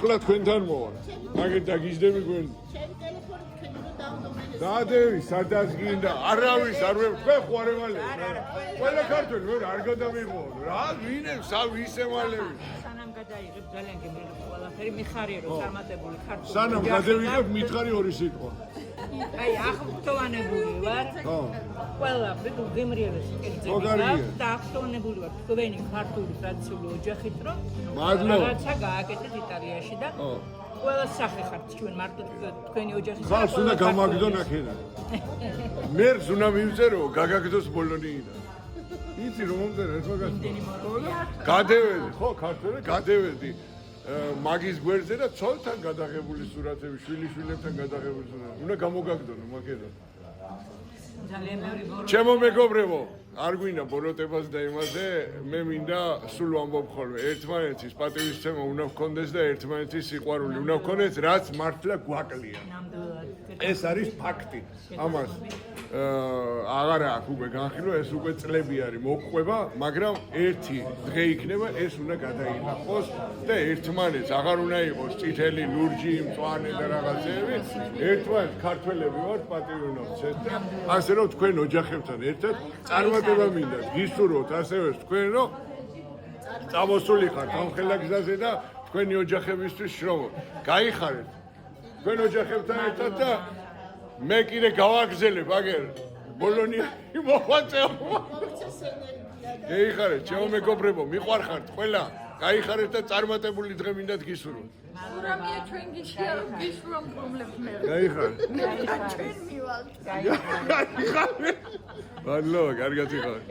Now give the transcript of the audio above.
ახლა თქვენთან მოვა. მაგერ დაგიждები გვენ. დადევი, სადაც გინდა, არავის არ ვერ თქვენ ხوارემალე. ყველა ქართველი ვერ არ გადამიღო. რა ვინე, ვის ემალები? სანამ გადაიღებ ძალიან გემრიელი ყველაფერი, მიხარია რომ წარმატებული ქართული. სანამ გადავიღებ, მითხარი ორი სიტყვა. აი, ახტოვანებული ვარ. ხო. ყველა გემრიელი სიკეთე და ახტოვანებული ვარ თქვენი ქართული ტრადიციული ოჯახით, რომ რაღაცა გააკეთეთ იტალიაში და ყველა სახე ხართ ჩვენ მარტო თქვენი ოჯახის. ხალხს უნდა გამაგდონ აქედან. მერს უნდა მივწერო გაგაგდოს ბოლონიიდან. იცი რომ მომწერე ეს მაგას. გადევედი, ხო, ქართველი გადევედი. მაგის გვერდზე და ცოლთან გადაღებული სურათები, შვილიშვილებთან გადაღებული სურათები. უნდა გამოგაგდონო მაგედან. ძალიან ბევრი ბოროტება. ჩემო მეგობრებო, არ გვინდა ბოროტებას და იმაზე, მე მინდა სულ ვამბობ ხოლმე, ერთმანეთის პატივისცემა უნდა გქონდეს და ერთმანეთის სიყვარული უნდა გქონდეს, რაც მართლა გვაკლია. ეს არის ფაქტი. ამას აღარ აქვს უკვე განხილვა, ეს უკვე წლები არის მოყვება, მაგრამ ერთი დღე იქნება, ეს უნდა გადაინახოს და ერთმანეთს აღარ უნდა იყოს წითელი, ლურჯი, მწვანე და რაღაცეები. ერთმანეთს ქართველები ვართ, პატივი უნდა ვცეთ და ასე რომ თქვენ ოჯახებთან ერთად წარმატება მინდა გისურვოთ ასევე თქვენ რომ წამოსული ხართ ამ ხელაგზაზე და თქვენი ოჯახებისთვის შრომობთ. გაიხარეთ თქვენ ოჯახებთან ერთად და მე კიდე გავაგზელებ აგერ ბოლონია მოხვაწეობა. გაიხარეთ ჩემო მეგობრებო, მიყვარხართ ყველა. გაიხარეთ და წარმატებული დღე მინდათ გისურვოთ. სურამია ჩვენ გიჩია რომ გისურვამ პრობლემებს მე. გაიხარეთ. ჩვენ მივალთ. გაიხარეთ. მადლობა, კარგად იყავით.